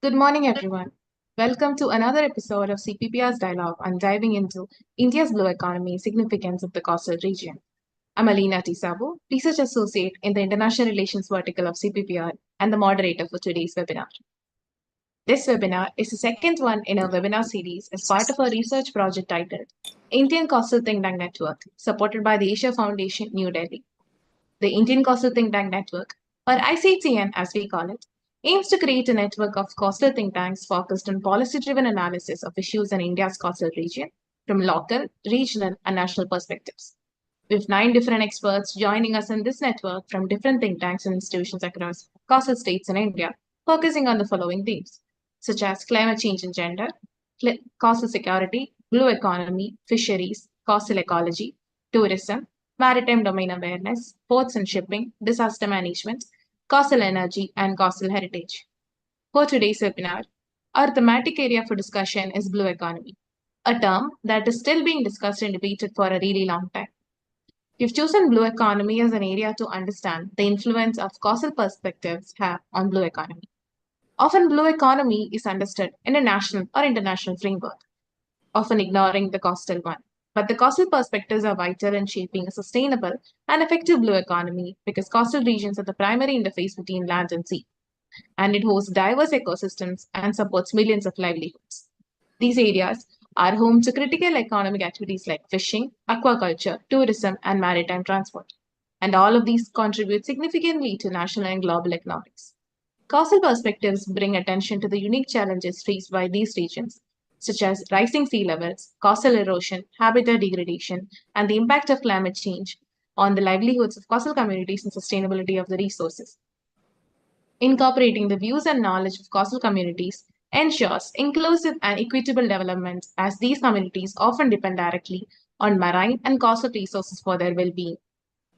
Good morning, everyone. Welcome to another episode of CPPR's dialogue on diving into India's blue economy significance of the coastal region. I'm Alina T. Sabu, Research Associate in the International Relations Vertical of CPPR and the moderator for today's webinar. This webinar is the second one in our webinar series as part of a research project titled Indian Coastal Think Tank Network, supported by the Asia Foundation, New Delhi. The Indian Coastal Think Tank Network, or ICTN as we call it, aims to create a network of coastal think tanks focused on policy-driven analysis of issues in India's coastal region from local, regional, and national perspectives. We have 9 different experts joining us in this network from different think tanks and institutions across coastal states in India, focusing on the following themes, such as climate change and gender, coastal security, blue economy, fisheries, coastal ecology, tourism, maritime domain awareness, ports and shipping, disaster management, coastal energy, and coastal heritage. For today's webinar, our thematic area for discussion is blue economy, a term that is still being discussed and debated for a really long time. We've chosen blue economy as an area to understand the influence of coastal perspectives have on blue economy. Often, blue economy is understood in a national or international framework, often ignoring the coastal one. But the coastal perspectives are vital in shaping a sustainable and effective blue economy because coastal regions are the primary interface between land and sea, and it hosts diverse ecosystems and supports millions of livelihoods. These areas are home to critical economic activities like fishing, aquaculture, tourism, and maritime transport. And all of these contribute significantly to national and global economics. Coastal perspectives bring attention to the unique challenges faced by these regions, such as rising sea levels, coastal erosion, habitat degradation, and the impact of climate change on the livelihoods of coastal communities and sustainability of the resources. Incorporating the views and knowledge of coastal communities ensures inclusive and equitable development as these communities often depend directly on marine and coastal resources for their well-being.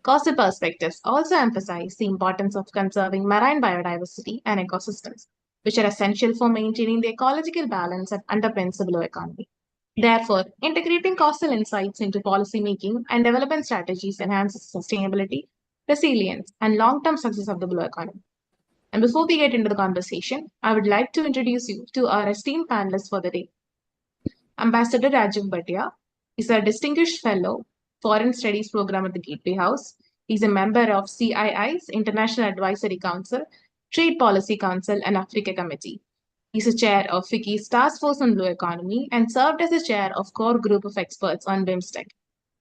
Coastal perspectives also emphasize the importance of conserving marine biodiversity and ecosystems, which are essential for maintaining the ecological balance that underpins the blue economy. Therefore, integrating coastal insights into policymaking and development strategies enhances sustainability, resilience, and long-term success of the blue economy. And before we get into the conversation, I would like to introduce you to our esteemed panelists for the day. Ambassador Rajiv Bhatia is a distinguished fellow Foreign Studies Program at the Gateway House. He's a member of CII's International Advisory Council, Trade Policy Council, and Africa Committee. He's a chair of FICCI's Task Force on Blue Economy and served as a chair of core group of experts on BIMSTEC.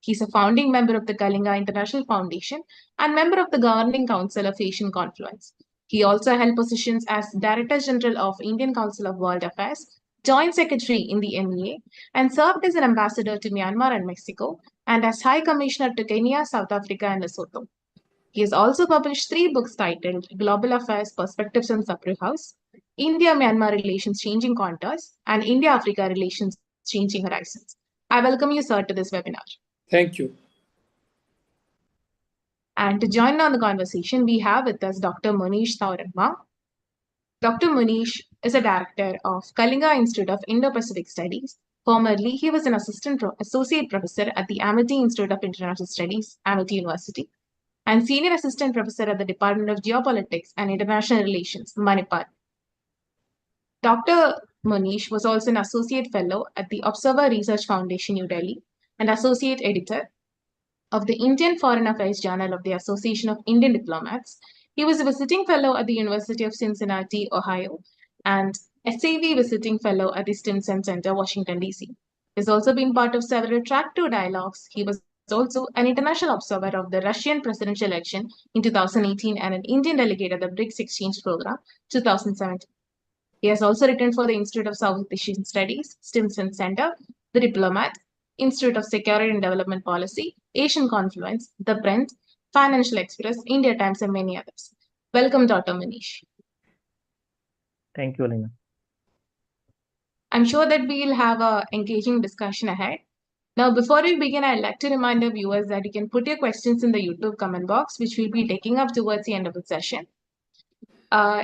He's a founding member of the Kalinga International Foundation and member of the Governing Council of Asian Confluence. He also held positions as Director General of Indian Council of World Affairs, Joint Secretary in the MEA, and served as an ambassador to Myanmar and Mexico, and as High Commissioner to Kenya, South Africa, and Lesotho. He has also published 3 books titled Global Affairs Perspectives on Sapru House, India-Myanmar Relations Changing Contours, and India-Africa Relations Changing Horizons. I welcome you, sir, to this webinar. Thank you. And to join on the conversation, we have with us Dr. Munish Saurabha. Dr. Munish is a director of Kalinga Institute of Indo-Pacific Studies. Formerly, he was an associate professor at the Amity Institute of International Studies, Amity University, and senior assistant professor at the Department of Geopolitics and International Relations, Manipal. Dr. Munish was also an associate fellow at the Observer Research Foundation, New Delhi, and associate editor of the Indian Foreign Affairs Journal of the Association of Indian Diplomats. He was a visiting fellow at the University of Cincinnati, Ohio, and SAV visiting fellow at the Stimson Center, Washington, D.C. He's also been part of several Track 2 dialogues. He was also an international observer of the Russian presidential election in 2018 and an Indian delegate at the BRICS Exchange Program 2017. He has also written for the Institute of South Asian Studies, Stimson Center, The Diplomat, Institute of Security and Development Policy, Asian Confluence, The Print, Financial Express, India Times, and many others. Welcome, Dr. Manish. Thank you, Alina. I'm sure that we'll have an engaging discussion ahead. Now, before we begin, I'd like to remind our viewers that you can put your questions in the YouTube comment box, which we'll be taking up towards the end of the session.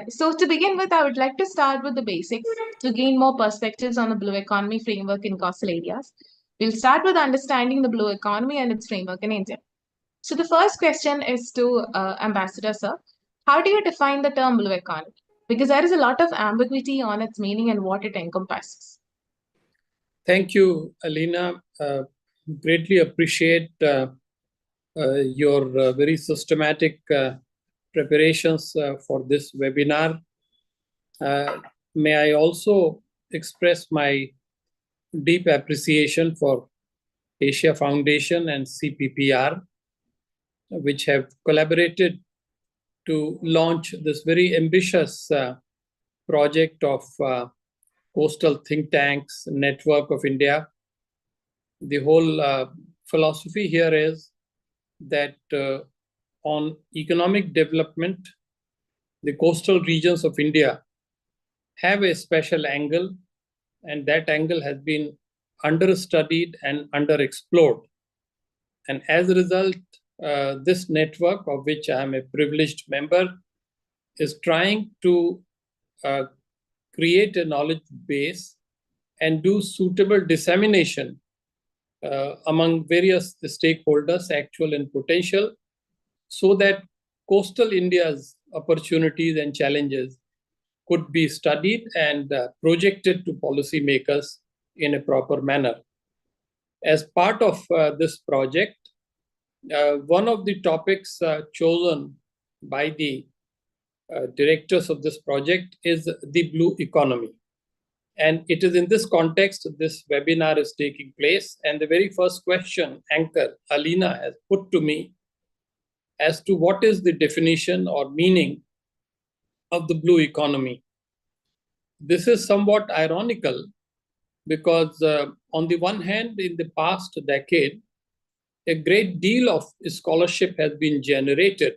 So to begin with, I would like to start with the basics to gain more perspectives on the blue economy framework in coastal areas. We'll start with understanding the blue economy and its framework in India. So the first question is to Ambassador, sir. How do you define the term blue economy? because there is a lot of ambiguity on its meaning and what it encompasses. Thank you, Alina. Greatly appreciate your very systematic preparations for this webinar. May I also express my deep appreciation for Asia Foundation and CPPR, which have collaborated to launch this very ambitious project of Coastal Think Tanks Network of India. The whole philosophy here is that on economic development, the coastal regions of India have a special angle, and that angle has been understudied and underexplored. And as a result, this network, of which I am a privileged member, is trying to create a knowledge base and do suitable dissemination among various stakeholders, actual and potential, so that coastal India's opportunities and challenges could be studied and projected to policymakers in a proper manner. As part of this project, one of the topics chosen by the directors of this project is the blue economy. And it is in this context this webinar is taking place. And the very first question Anchor Alina has put to me as to what is the definition or meaning of the blue economy. This is somewhat ironical because on the one hand, in the past decade, a great deal of scholarship has been generated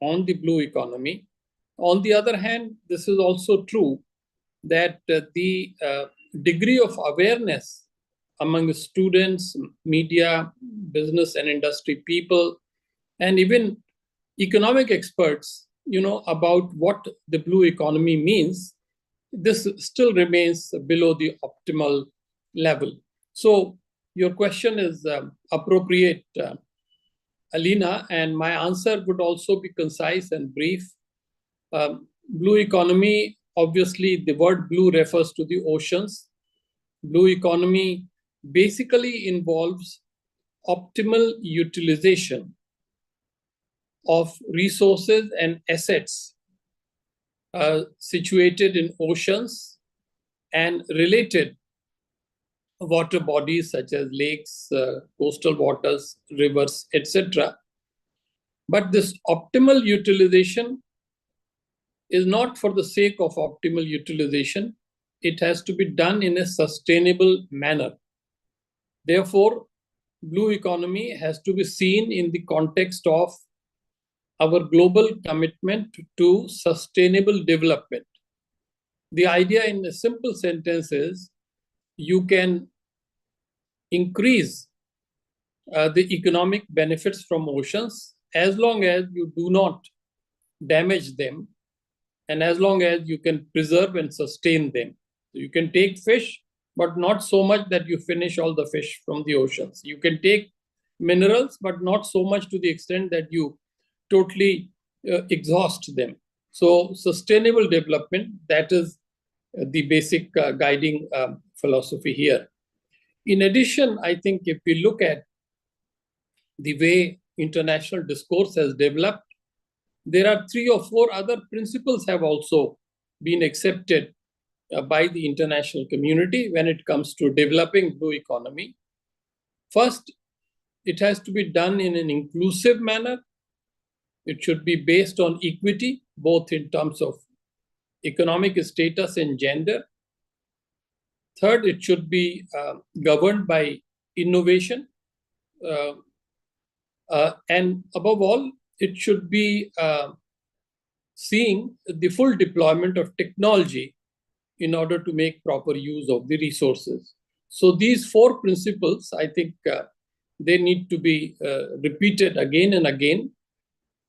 on the blue economy. On the other hand, this is also true that the degree of awareness among students, media, business and industry people, and even economic experts, about what the blue economy means, this still remains below the optimal level. So your question is appropriate, Alina, and my answer would also be concise and brief. Blue economy, obviously the word blue refers to the oceans. Blue economy basically involves optimal utilization of resources and assets situated in oceans and related water bodies such as lakes, coastal waters, rivers, etc. But this optimal utilization is not for the sake of optimal utilization. It has to be done in a sustainable manner. Therefore, blue economy has to be seen in the context of our global commitment to sustainable development. The idea in a simple sentence is you can increase the economic benefits from oceans as long as you do not damage them and as long as you can preserve and sustain them. So you can take fish, but not so much that you finish all the fish from the oceans. You can take minerals, but not so much to the extent that you totally exhaust them. So sustainable development, that is the basic guiding philosophy here. In addition, I think if we look at the way international discourse has developed, there are 3 or 4 other principles have also been accepted by the international community when it comes to developing blue economy. First, it has to be done in an inclusive manner. It should be based on equity, both in terms of economic status and gender. Third, it should be governed by innovation. And above all, it should be seeing the full deployment of technology in order to make proper use of the resources. So these 4 principles, I think they need to be repeated again and again.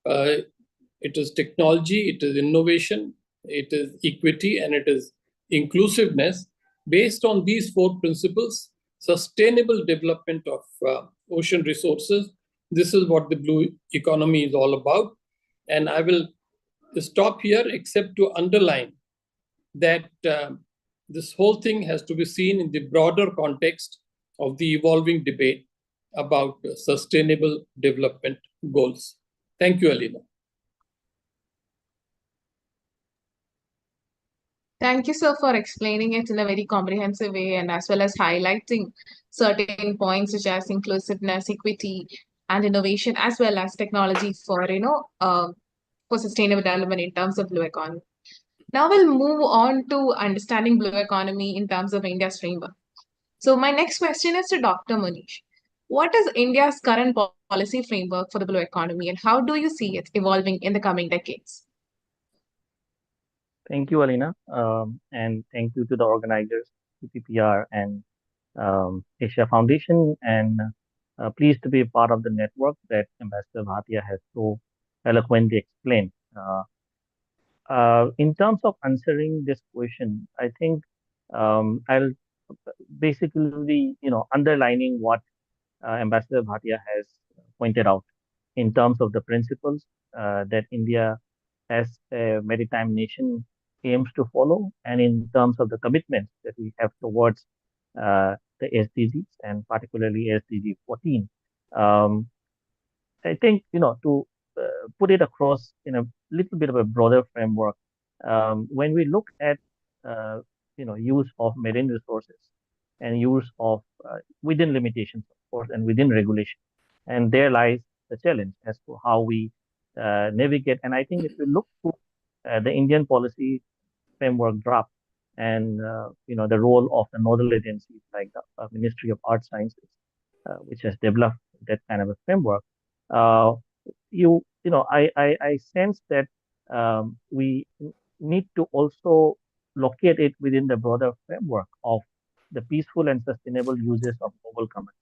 It is technology, it is innovation, it is equity, and it is inclusiveness. Based on these 4 principles, sustainable development of ocean resources, this is what the blue economy is all about. And I will stop here except to underline that this whole thing has to be seen in the broader context of the evolving debate about sustainable development goals. Thank you, Alina. Thank you, sir, for explaining it in a very comprehensive way and as well as highlighting certain points such as inclusiveness, equity, and innovation, as well as technology for sustainable development in terms of blue economy. Now we'll move on to understanding blue economy in terms of India's framework. So my next question is to Dr. Manish. What is India's current policy framework for the blue economy, and how do you see it evolving in the coming decades? Thank you, Alina, and thank you to the organizers, CPPR and Asia Foundation, and pleased to be a part of the network that Ambassador Bhatia has so eloquently explained. In terms of answering this question, I think I'll basically, underlining what Ambassador Bhatia has pointed out in terms of the principles that India as a maritime nation aims to follow, and in terms of the commitments that we have towards the SDGs and particularly SDG 14. I think, to put it across in a little bit of a broader framework, when we look at, use of marine resources and use of within limitations, of course, and within regulation. And there lies the challenge as to how we navigate. And I think if we look to the Indian policy framework draft and, the role of the nodal agencies like the Ministry of Art Sciences, which has developed that kind of a framework, uh, I sense that we need to also locate it within the broader framework of the peaceful and sustainable uses of global commons.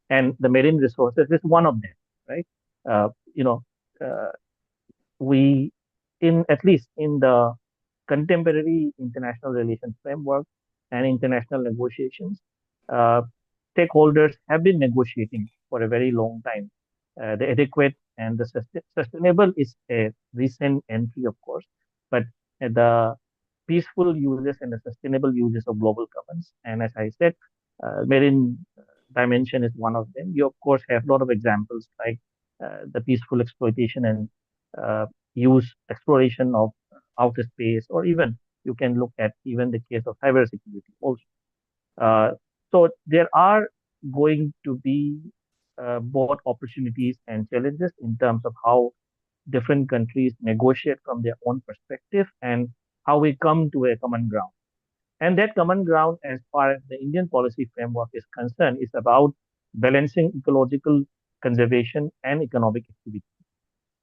And the marine resources is one of them, right? Uh, you know, uh, we, in at least in the contemporary international relations framework and international negotiations, uh, stakeholders have been negotiating for a very long time. The adequate and the sustainable is a recent entry, of course, but the peaceful uses and the sustainable uses of global commons. And as I said, marine dimension is one of them. You, of course, have a lot of examples like the peaceful exploitation and use exploration of outer space, or even you can look at even the case of cybersecurity also. Uh, so there are going to be both opportunities and challenges in terms of how different countries negotiate from their own perspective and how we come to a common ground. And that common ground, as far as the Indian policy framework is concerned, is about balancing ecological conservation and economic activity.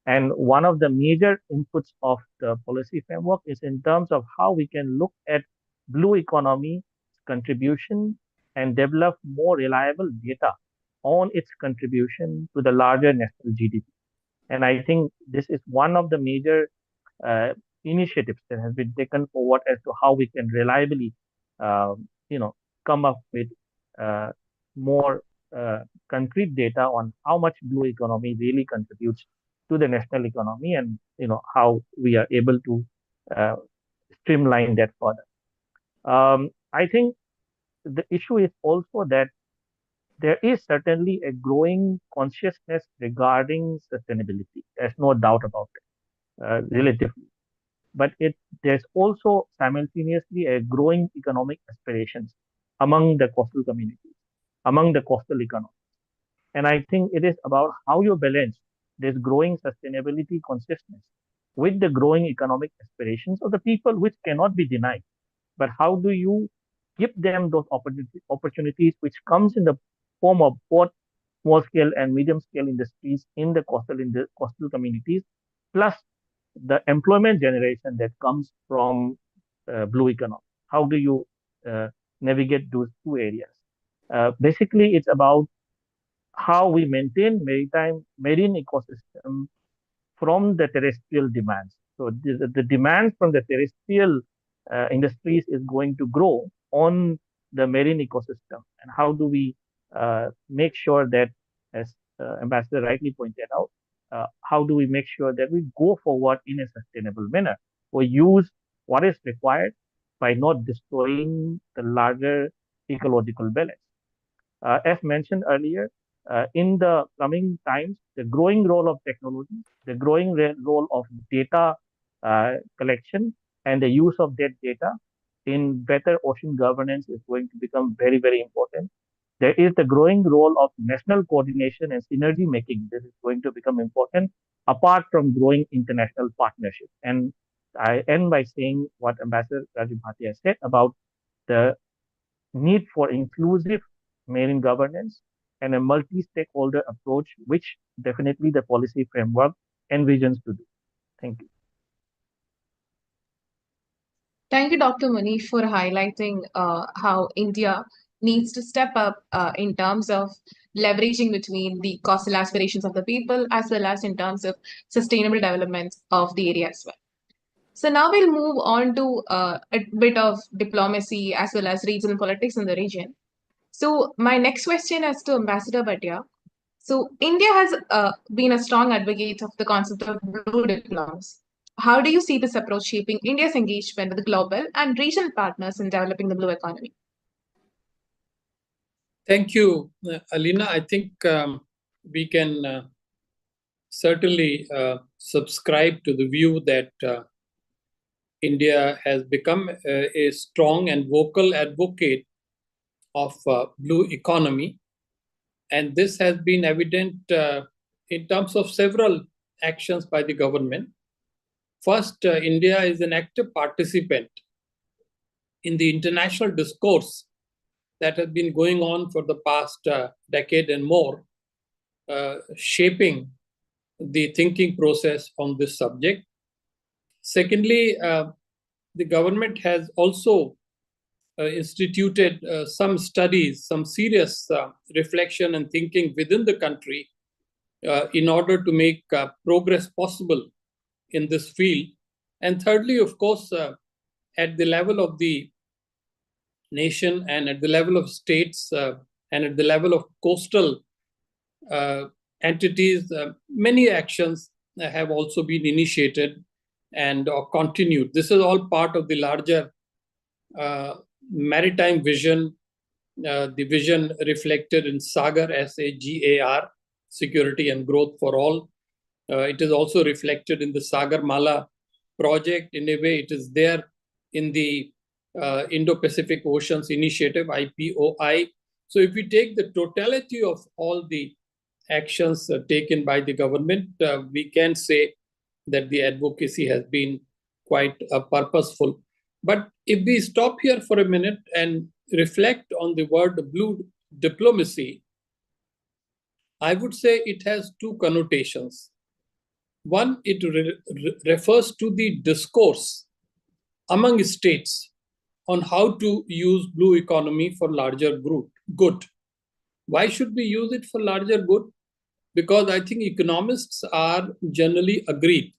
And one of the major inputs of the policy framework is in terms of how we can look at blue economy contribution and develop more reliable data on its contribution to the larger national GDP. And I think this is one of the major uh, initiatives that has been taken forward as to how we can reliably, come up with uh, more concrete data on how much blue economy really contributes to the national economy, and how we are able to uh, streamline that further. I think the issue is also that there is certainly a growing consciousness regarding sustainability. There's no doubt about it, relatively. But there's also simultaneously a growing economic aspirations among the coastal communities, among the coastal economy. And I think it is about how you balance this growing sustainability consciousness with the growing economic aspirations of the people, which cannot be denied. But how do you give them those opportunities which comes in the form of both small scale and medium scale industries in the coastal communities, plus the employment generation that comes from blue economy? How do you uh, navigate those two areas? Basically, it's about how we maintain marine ecosystem from the terrestrial demands. So the demand from the terrestrial industries is going to grow on the marine ecosystem. And how do we make sure that, as Ambassador rightly pointed out, how do we make sure that we go forward in a sustainable manner? We use what is required by not destroying the larger ecological balance. As mentioned earlier, in the coming times, the growing role of technology, the growing role of data collection, and the use of that data in better ocean governance is going to become very, very important. There is the growing role of national coordination and synergy making. This is going to become important apart from growing international partnership. And I end by saying what Ambassador Rajiv Bhatia said about the need for inclusive marine governance and a multi-stakeholder approach, which definitely the policy framework envisions to do. Thank you. Thank you, Dr. Manish, for highlighting how India needs to step up in terms of leveraging between the coastal aspirations of the people as well as in terms of sustainable development of the area as well. So now we'll move on to a bit of diplomacy as well as regional politics in the region. So my next question is to Ambassador Bhatia. So India has been a strong advocate of the concept of blue diplomacy. How do you see this approach shaping India's engagement with global and regional partners in developing the blue economy? Thank you, Alina. I think we can certainly subscribe to the view that India has become a strong and vocal advocate of blue economy. And this has been evident in terms of several actions by the government. First, India is an active participant in the international discourse that has been going on for the past decade and more, shaping the thinking process on this subject. Secondly, the government has also instituted some studies, some serious reflection and thinking within the country in order to make progress possible in this field. And thirdly, of course, at the level of the nation and at the level of states and at the level of coastal entities, many actions have also been initiated and continued. This is all part of the larger maritime vision, the vision reflected in SAGAR, SAGAR, Security and Growth for All. It is also reflected in the Sagar Mala project. In a way, it is there in the Indo-Pacific Oceans Initiative, IPOI. So if we take the totality of all the actions taken by the government, we can say that the advocacy has been quite purposeful. But if we stop here for a minute and reflect on the word blue diplomacy, I would say it has two connotations. One, it refers to the discourse among states on how to use blue economy for larger good. Why should we use it for larger good? Because I think economists are generally agreed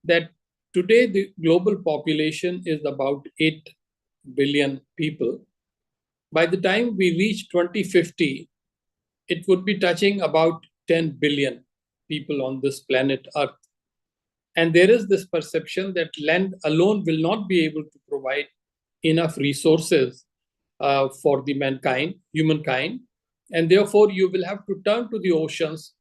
that today the global population is about 8 billion people. By the time we reach 2050, it would be touching about 10 billion people on this planet Earth. And there is this perception that land alone will not be able to provide enough resources for the humankind. And therefore, you will have to turn to the oceans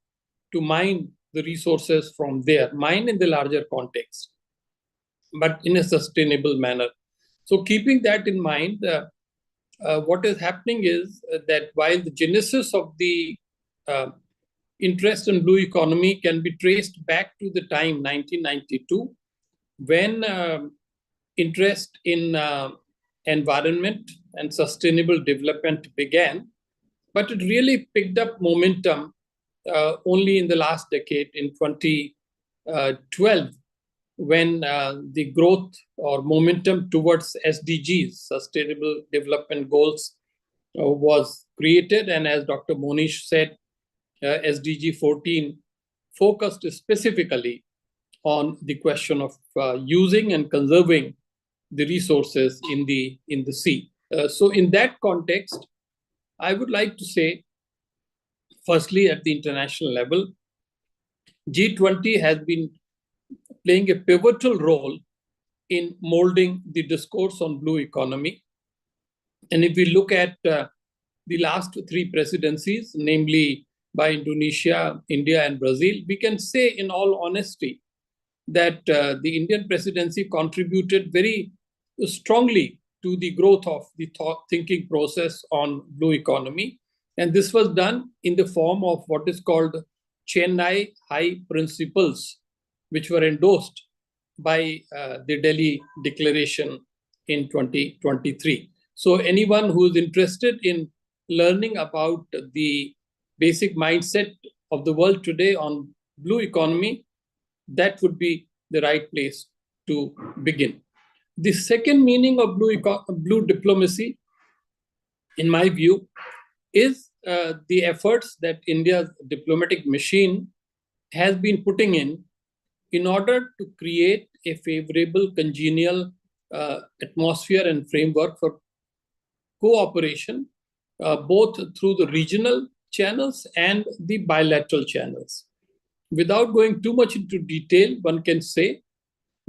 to mine the resources from there, mine in the larger context, but in a sustainable manner. So keeping that in mind, what is happening is that while the genesis of the interest in blue economy can be traced back to the time 1992, when interest in environment and sustainable development began, but it really picked up momentum only in the last decade, in 2012, when the growth or momentum towards SDGs, Sustainable Development Goals, was created. And as Dr. Monish said, SDG 14 focused specifically on the question of using and conserving the resources in the sea. So in that context, I would like to say, firstly, at the international level, G20 has been playing a pivotal role in molding the discourse on blue economy. And if we look at the last three presidencies, namely by Indonesia, India, and Brazil, we can say in all honesty that the Indian presidency contributed very strongly to the growth of the thinking process on blue economy. And this was done in the form of what is called Chennai High Principles, which were endorsed by the Delhi Declaration in 2023. So anyone who is interested in learning about the basic mindset of the world today on blue economy, that would be the right place to begin. The second meaning of blue diplomacy, in my view, is the efforts that India's diplomatic machine has been putting in order to create a favorable, congenial atmosphere and framework for cooperation, both through the regional channels and the bilateral channels. Without going too much into detail, one can say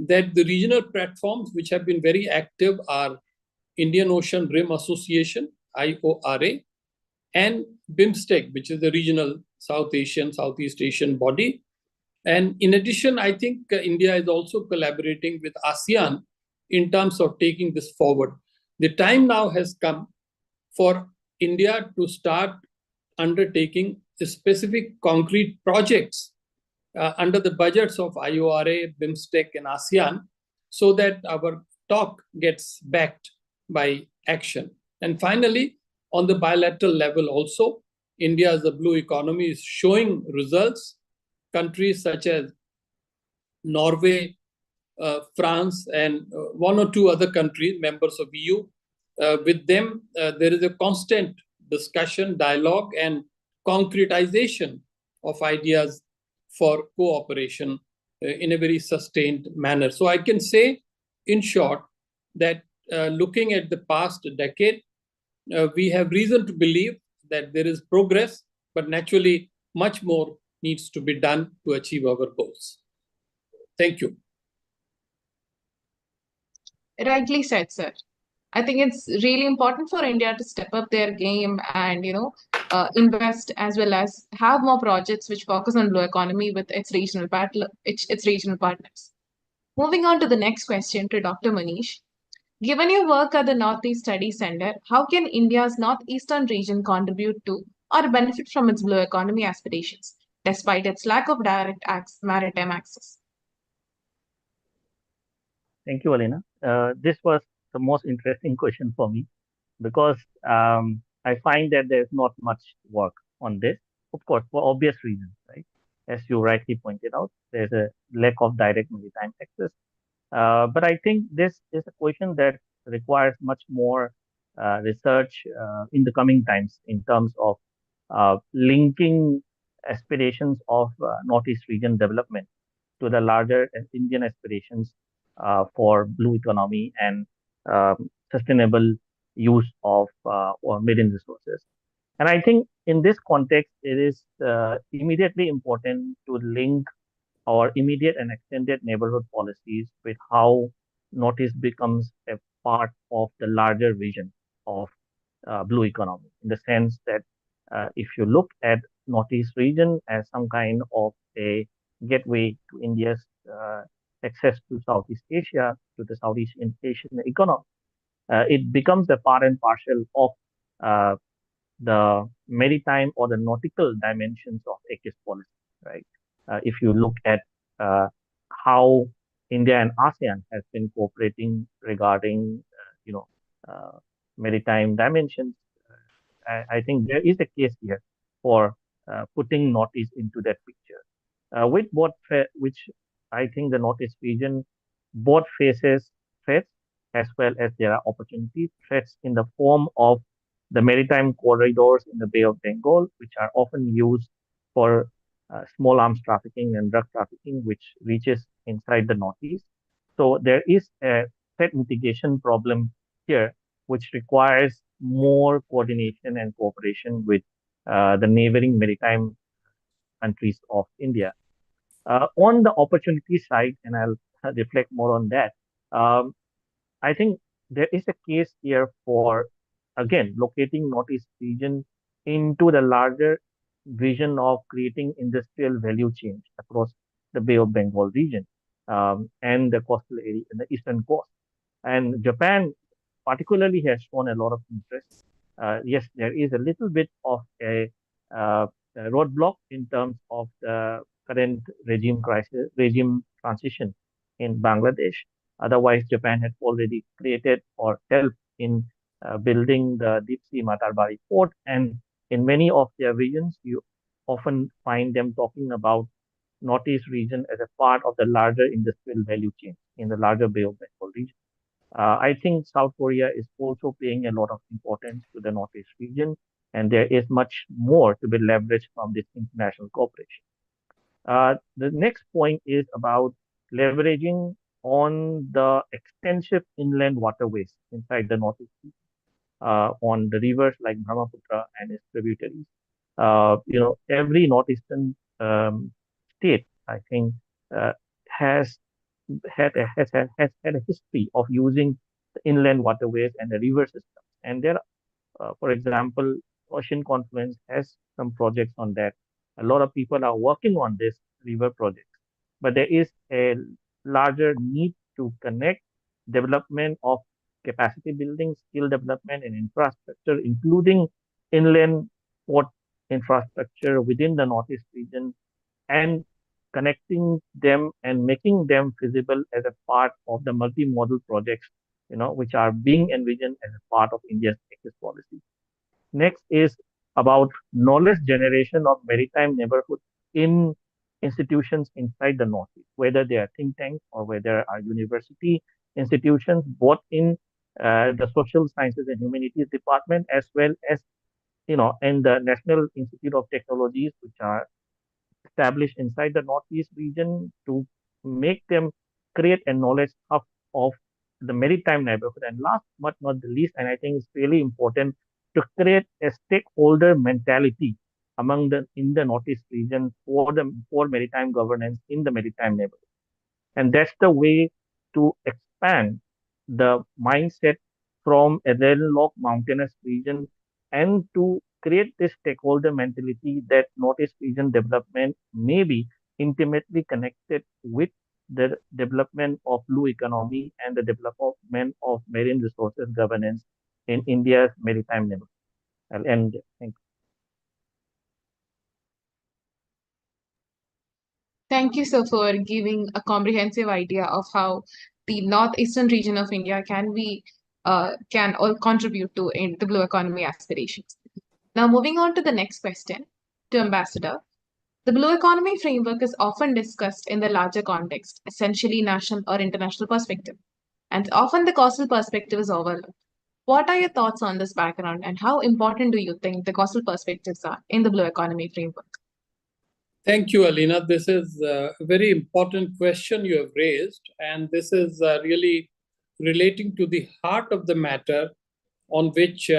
that the regional platforms which have been very active are Indian Ocean Rim Association, IORA, and BIMSTEC, which is the regional South Asian, Southeast Asian body. And in addition, I think India is also collaborating with ASEAN in terms of taking this forward. The time now has come for India to start undertaking specific concrete projects under the budgets of IORA, BIMSTEC, and ASEAN, so that our talk gets backed by action. And finally, on the bilateral level also, India as a blue economy is showing results. Countries such as Norway, France, and one or two other countries, members of EU, with them, there is a constant discussion, dialogue, and concretization of ideas for cooperation in a very sustained manner. So I can say, in short, that looking at the past decade, we have reason to believe that there is progress, but naturally much more needs to be done to achieve our goals. Thank you. Rightly said, sir. I think it's really important for India to step up their game and, invest as well as have more projects which focus on blue economy with its regional partners. Moving on to the next question to Dr. Manish. Given your work at the Northeast Study Center, how can India's northeastern region contribute to or benefit from its blue economy aspirations, despite its lack of direct maritime access? Thank you, Alina. This was the most interesting question for me because I find that there's not much work on this, of course, for obvious reasons, right? As you rightly pointed out, there's a lack of direct maritime access. But I think this is a question that requires much more research in the coming times in terms of linking aspirations of Northeast region development to the larger Indian aspirations for blue economy and sustainable use of or marine resources. And I think in this context, it is immediately important to link our immediate and extended neighborhood policies with how Northeast becomes a part of the larger vision of blue economy, in the sense that if you look at Northeast region as some kind of a gateway to India's access to Southeast Asia, to the Southeast Asian economy, it becomes a part and parcel of the maritime or the nautical dimensions of ACIS policy, right? If you look at how India and ASEAN have been cooperating regarding, maritime dimensions, I think there is a case here for putting Northeast into that picture. Which I think the Northeast region both faces threats as well as there are opportunities. Threats in the form of the maritime corridors in the Bay of Bengal, which are often used for small arms trafficking and drug trafficking, which reaches inside the Northeast. So there is a threat mitigation problem here, which requires more coordination and cooperation with the neighboring maritime countries of India. On the opportunity side, and I'll reflect more on that, Um, I think there is a case here for, again, locating Northeast region into the larger vision of creating industrial value change across the Bay of Bengal region and the coastal area, the eastern coast. And Japan particularly has shown a lot of interest. Yes, there is a little bit of a roadblock in terms of the current regime crisis, regime transition in Bangladesh. Otherwise, Japan had already created or helped in building the deep sea Matarbari port. And in many of their regions, you often find them talking about Northeast region as a part of the larger industrial value chain in the larger Bay of Bengal region. I think South Korea is also paying a lot of importance to the Northeast region, and there is much more to be leveraged from this international cooperation. The next point is about leveraging on the extensive inland waterways inside the Northeast region, on the rivers like Brahmaputra and its tributaries. Every northeastern state, I think, has has had a history of using the inland waterways and the river systems. And there, for example, Ocean Confluence has some projects on that. A lot of people are working on this river projects, but there is a larger need to connect development of capacity building, skill development, and infrastructure, including inland port infrastructure within the Northeast region, and connecting them and making them feasible as a part of the multimodal projects, which are being envisioned as a part of India's access policy. Next is about knowledge generation of maritime neighborhood in institutions inside the Northeast, whether they are think tanks or whether are university institutions, both in the social sciences and humanities department, as well as in the National Institute of Technologies, which are established inside the Northeast region to make them create a knowledge hub of the maritime neighborhood. And last but not the least, and I think it's really important to create a stakeholder mentality among the in the Northeast region for maritime governance in the maritime neighborhood. And that's the way to expand the mindset from a landlocked mountainous region and to create this stakeholder mentality that Northeast region development may be intimately connected with the development of blue economy and the development of marine resources governance in India's maritime neighborhood. I'll end there. Thank you. Thank you, sir, for giving a comprehensive idea of how the northeastern region of India can all contribute to in the blue economy aspirations. Now, moving on to the next question to Ambassador. The blue economy framework is often discussed in the larger context, essentially national or international perspective, and often the coastal perspective is overlooked. What are your thoughts on this background, and how important do you think the coastal perspectives are in the blue economy framework? Thank you, Alina. This is a very important question you have raised, and this is really relating to the heart of the matter on which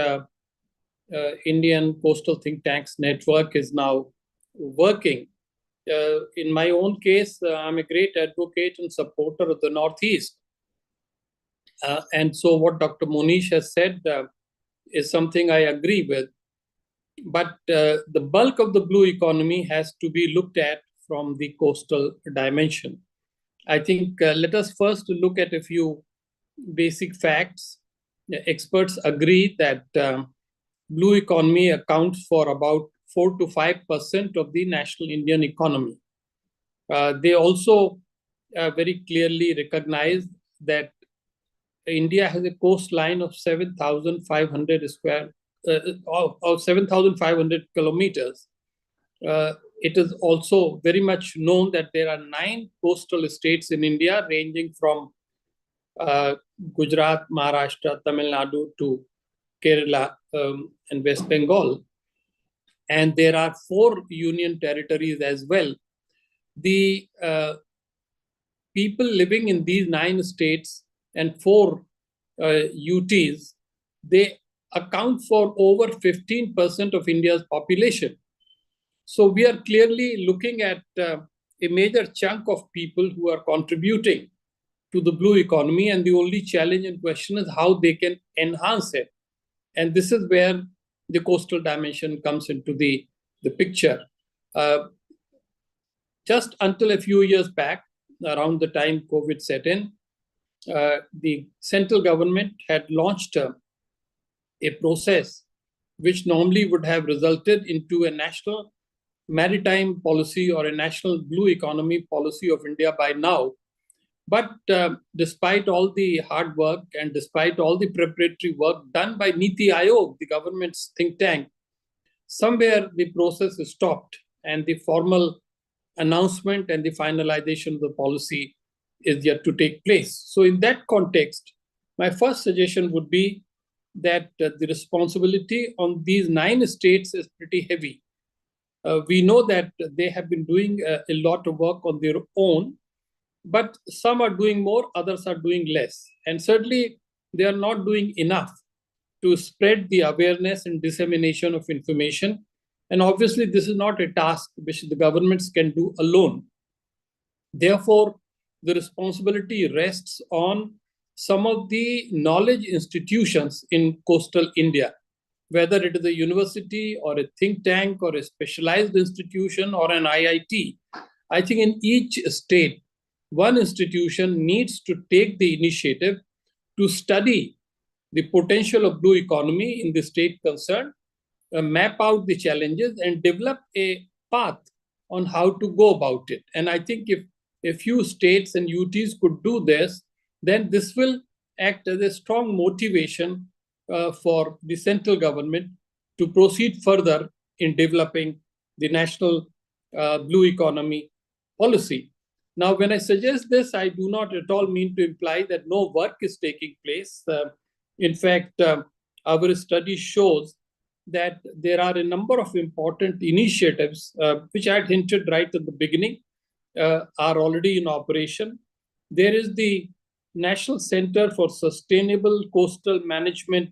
Indian Coastal Think Tanks Network is now working. In my own case, I'm a great advocate and supporter of the Northeast. And so what Dr. Monish has said is something I agree with. But the bulk of the blue economy has to be looked at from the coastal dimension. I think let us first look at a few basic facts. Experts agree that blue economy accounts for about 4 to 5% of the national Indian economy. They also very clearly recognize that India has a coastline of 7,500 of 7,500 kilometers. It is also very much known that there are 9 coastal states in India, ranging from Gujarat, Maharashtra, Tamil Nadu to Kerala and West Bengal. And there are 4 union territories as well. The people living in these 9 states and 4 UTs, they account for over 15% of India's population. So we are clearly looking at a major chunk of people who are contributing to the blue economy, and the only challenge and question is how they can enhance it. And this is where the coastal dimension comes into the picture. Just until a few years back, around the time COVID set in, the central government had launched a process which normally would have resulted into a national maritime policy or a national blue economy policy of India by now. But despite all the hard work and despite all the preparatory work done by Niti Aayog, the government's think tank, somewhere the process is stopped and the formal announcement and the finalization of the policy is yet to take place. So in that context, my first suggestion would be that the responsibility on these 9 states is pretty heavy. We know that they have been doing a lot of work on their own, but some are doing more, others are doing less. And certainly they are not doing enough to spread the awareness and dissemination of information. And obviously, this is not a task which the governments can do alone. Therefore, the responsibility rests on some of the knowledge institutions in coastal India, whether it is a university or a think tank or a specialized institution or an IIT. I think in each state, one institution needs to take the initiative to study the potential of blue economy in the state concerned, map out the challenges and develop a path on how to go about it. And I think if a few states and UTs could do this, then this will act as a strong motivation for the central government to proceed further in developing the national blue economy policy. Now, when I suggest this, I do not at all mean to imply that no work is taking place. In fact, our study shows that there are a number of important initiatives, which I had hinted right at the beginning, are already in operation. There is the National Center for Sustainable Coastal Management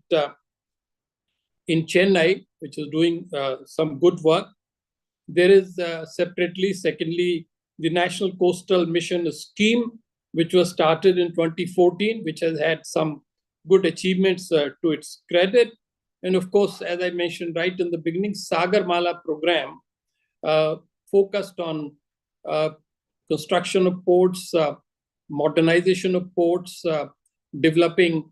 in Chennai, which is doing some good work. There is separately, secondly, the National Coastal Mission Scheme, which was started in 2014, which has had some good achievements to its credit. And of course, as I mentioned right in the beginning, Sagarmala program focused on construction of ports, modernization of ports, developing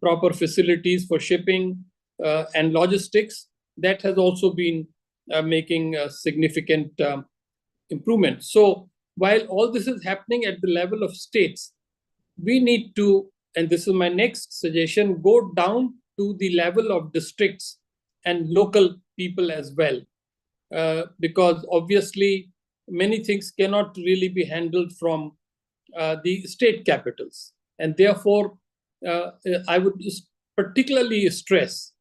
proper facilities for shipping and logistics. That has also been making a significant improvement. So while all this is happening at the level of states, we need to, and this is my next suggestion, go down to the level of districts and local people as well. Because obviously many things cannot really be handled from the state capitals. And therefore, I would particularly stress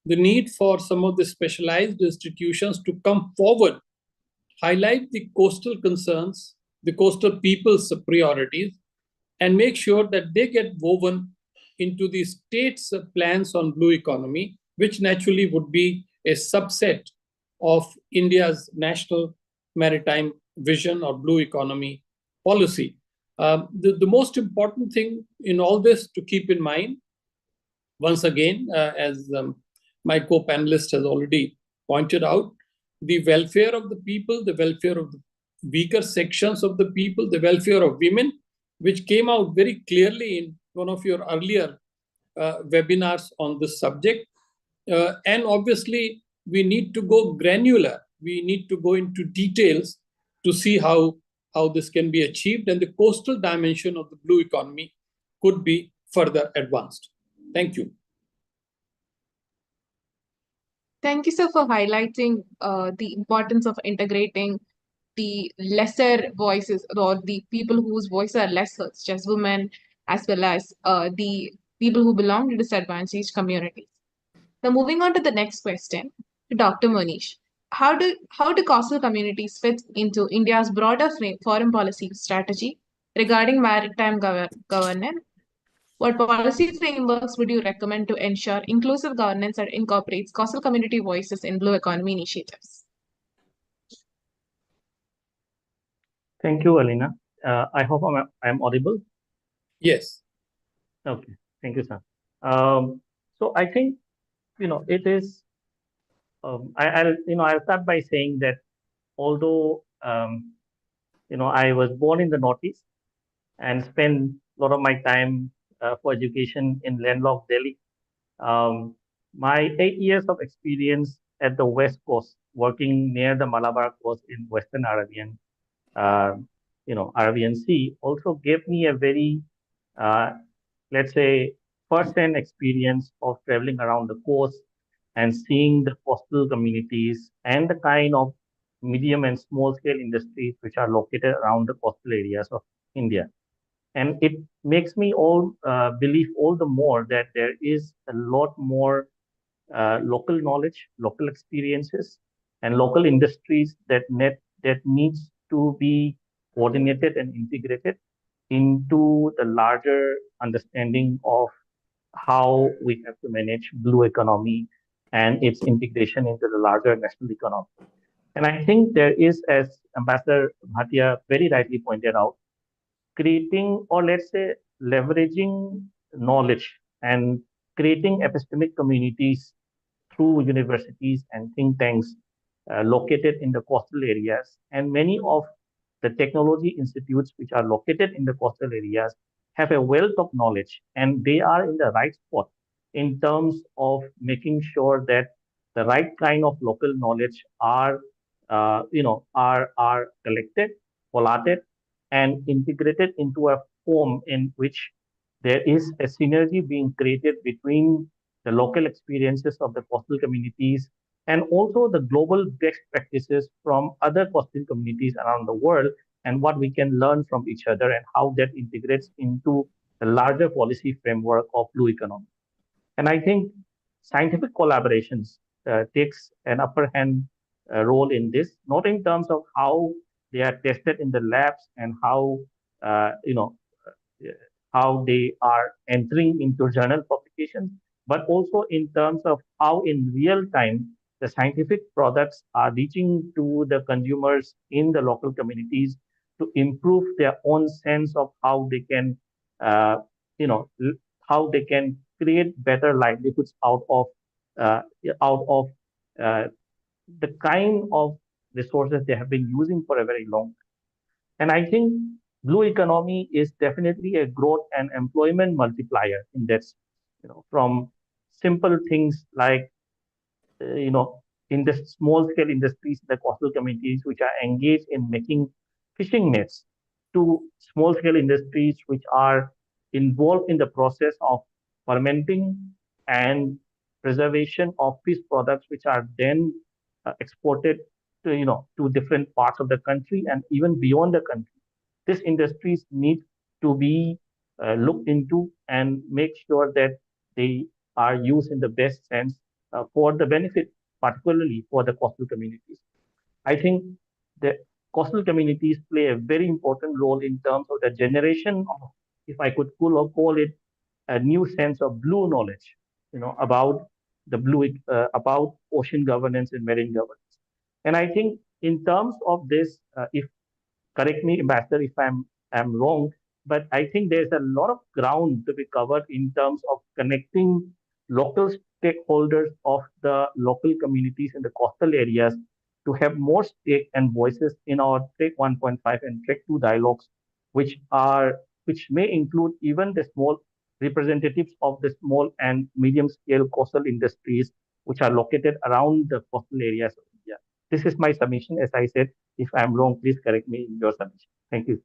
the need for some of the specialized institutions to come forward, highlight the coastal concerns, the coastal people's priorities, and make sure that they get woven into the state's plans on blue economy, which naturally would be a subset of India's national maritime vision or blue economy policy. The most important thing in all this to keep in mind, once again, as my co-panelist has already pointed out, the welfare of the people, the welfare of the weaker sections of the people, the welfare of women, which came out very clearly in one of your earlier webinars on this subject. And obviously, we need to go granular. We need to go into details to see how this can be achieved, and the coastal dimension of the blue economy could be further advanced. Thank you. Thank you, sir, for highlighting the importance of integrating the lesser voices or the people whose voices are less heard, such as women, as well as the people who belong to disadvantaged communities. Now, moving on to the next question to Dr. Monish. How do coastal communities fit into India's broader foreign policy strategy regarding maritime governance? What policy frameworks would you recommend to ensure inclusive governance that incorporates coastal community voices in blue economy initiatives? Thank you, Alina. I hope I'm audible. Yes. Okay, thank you, sir. So I think, it is, I'll start by saying that although, I was born in the Northeast and spent a lot of my time for education in landlocked Delhi. Um, my 8 years of experience at the West Coast, working near the Malabar coast in Western uh, Arabian Sea, also gave me a very, uh, let's say, first-hand experience of traveling around the coast and seeing the coastal communities and the kind of medium and small-scale industries which are located around the coastal areas of India. And it makes me all believe all the more that there is a lot more local knowledge, local experiences, and local industries that needs to be coordinated and integrated into the larger understanding of how we have to manage blue economy and its integration into the larger national economy. And I think there is, as Ambassador Bhatia very rightly pointed out, creating, or let's say leveraging knowledge and creating epistemic communities through universities and think tanks located in the coastal areas. And many of the technology institutes which are located in the coastal areas have a wealth of knowledge, and they are in the right spot in terms of making sure that the right kind of local knowledge are collected, collated, and integrated into a form in which there is a synergy being created between the local experiences of the coastal communities and also the global best practices from other coastal communities around the world, and what we can learn from each other and how that integrates into the larger policy framework of blue economy. And I think scientific collaborations takes an upper hand role in this, not in terms of how they are tested in the labs and uh, you know uh, how they are entering into journal publications, but also in terms of how in real time the scientific products are reaching to the consumers in the local communities to improve their own sense of how they can, uh, you know, how they can create better livelihoods uh, out of uh, the kind of resources they have been using for a very long time. And I think blue economy is definitely a growth and employment multiplier in that, from simple things like in the small scale industries, the coastal communities which are engaged in making fishing nets, to small scale industries which are involved in the process of fermenting and preservation of fish products, which are then exported to different parts of the country and even beyond the country. These industries need to be looked into and make sure that they are used in the best sense for the benefit, particularly for the coastal communities. I think the coastal communities play a very important role in terms of the generation of, if I could call it, a new sense of blue knowledge, about about ocean governance and marine governance. And I think in terms of this, if correct me, Ambassador, if I'm wrong, but I think there's a lot of ground to be covered in terms of connecting local stakeholders of the local communities in the coastal areas to have more stake and voices in our Trek 1.5 and Trek 2 dialogues, which may include even the small representatives of the small and medium scale coastal industries which are located around the coastal areas of India. This is my submission. As I said, if I'm wrong, please correct me in your submission. Thank you.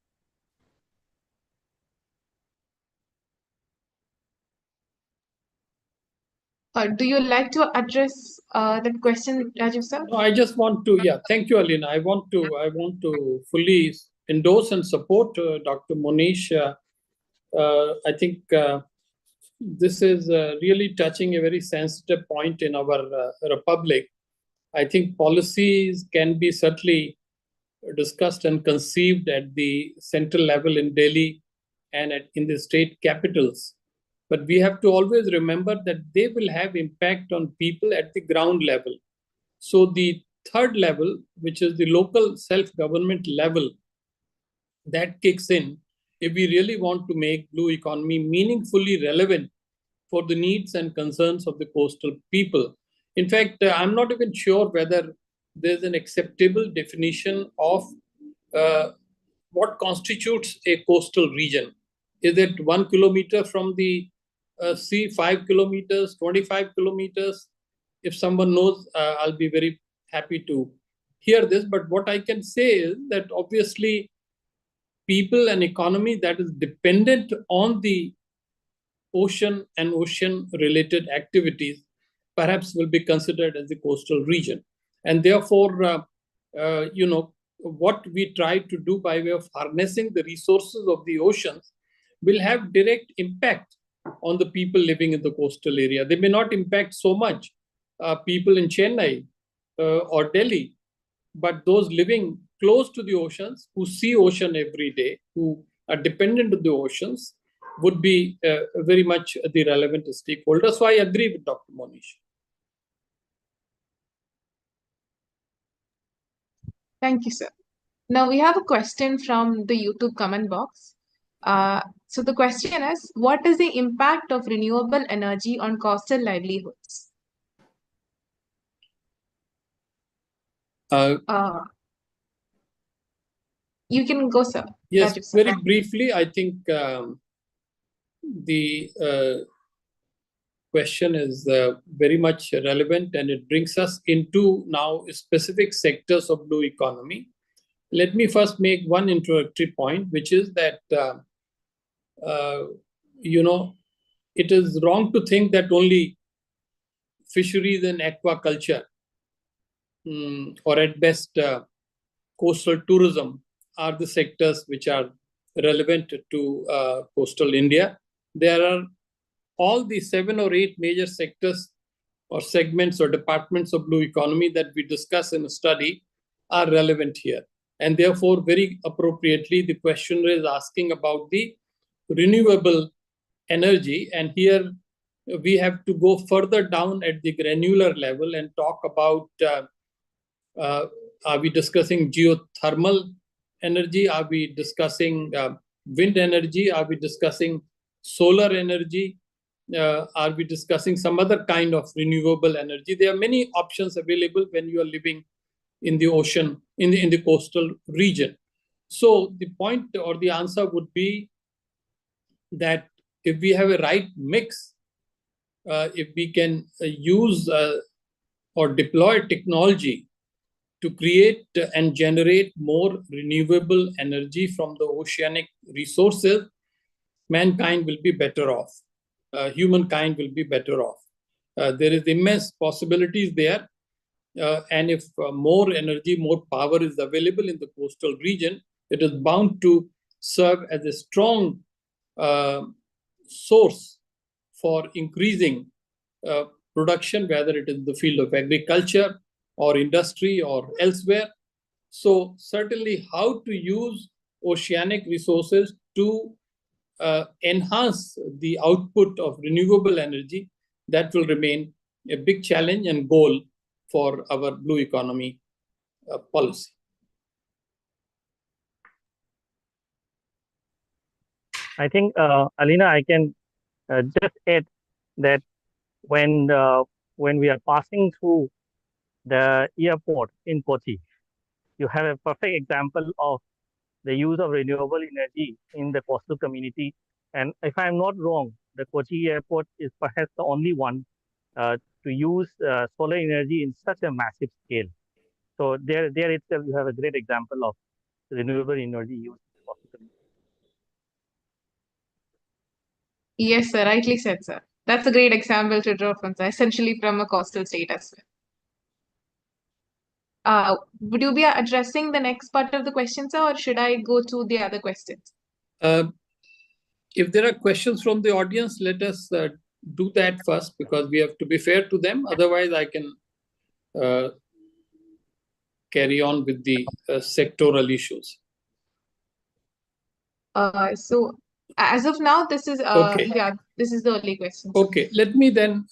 Do you like to address that question, Rajiv sir? No, I just want to, yeah, thank you, Alina. I want to fully endorse and support Dr. Monish. I think this is really touching a very sensitive point in our republic. I think policies can be certainly discussed and conceived at the central level in Delhi and in the state capitals. But we have to always remember that they will have impact on people at the ground level. So the third level, which is the local self-government level, that kicks in if we really want to make blue economy meaningfully relevant for the needs and concerns of the coastal people. In fact, I'm not even sure whether there's an acceptable definition of what constitutes a coastal region. Is it 1 kilometer from the sea, 5 kilometers, 25 kilometers? If someone knows, I'll be very happy to hear this. But what I can say is that obviously people and economy that is dependent on the ocean and ocean related activities perhaps will be considered as the coastal region. And therefore, what we try to do by way of harnessing the resources of the oceans will have direct impact on the people living in the coastal area. They may not impact so much people in Chennai or Delhi, but those living close to the oceans, who see ocean every day, who are dependent on the oceans, would be very much the relevant stakeholder. So I agree with Dr. Monish. Thank you, sir. Now we have a question from the YouTube comment box. So the question is, what is the impact of renewable energy on coastal livelihoods? You can go, sir. Yes, very briefly, I think the question is very much relevant, and it brings us into now specific sectors of blue economy. Let me first make one introductory point, which is that, it is wrong to think that only fisheries and aquaculture, or at best coastal tourism, are the sectors which are relevant to coastal India. There are all the 7 or 8 major sectors or segments or departments of blue economy that we discuss in a study are relevant here. And therefore, very appropriately, the questioner is asking about the renewable energy. And here we have to go further down at the granular level and talk about, are we discussing geothermal energy? Are we discussing wind energy? Are we discussing solar energy? Are we discussing some other kind of renewable energy? There are many options available when you are living in the ocean, in the coastal region. So the point or the answer would be that if we have a right mix, if we can use or deploy technology to create and generate more renewable energy from the oceanic resources, mankind will be better off. Humankind will be better off. There is immense possibilities there. And if more energy, more power is available in the coastal region, it is bound to serve as a strong source for increasing production, whether it is in the field of agriculture or industry or elsewhere. So certainly how to use oceanic resources to enhance the output of renewable energy, that will remain a big challenge and goal for our blue economy policy. I think, Alina, I can just add that when we are passing through the airport in Kochi, you have a perfect example of the use of renewable energy in the coastal community. And if I'm not wrong, the Kochi airport is perhaps the only one to use solar energy in such a massive scale. So there itself, you have a great example of renewable energy use in the coastal community. Yes, sir. Rightly said, sir. That's a great example to draw from, sir, essentially from a coastal state as well. Would you be addressing the next part of the question, sir, or should I go to the other questions? If there are questions from the audience, let us do that first, because we have to be fair to them. Otherwise, I can carry on with the sectoral issues. So as of now, this is Okay. this is the only question. Okay, let me then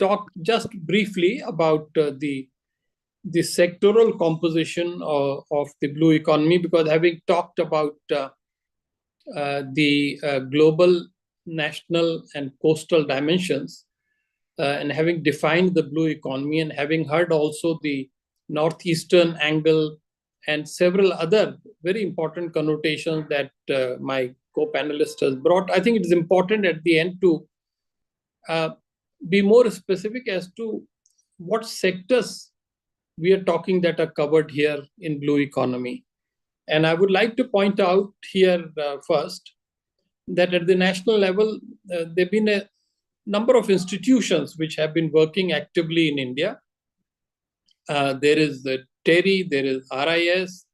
talk just briefly about the sectoral composition of the blue economy, because having talked about the global, national, and coastal dimensions, and having defined the blue economy and having heard also the northeastern angle and several other very important connotations that my co-panelist has brought, I think it is important at the end to be more specific as to what sectors we are talking that are covered here in blue economy. And I would like to point out here first that at the national level, there have been a number of institutions which have been working actively in India. There is the TERI, there is RIS,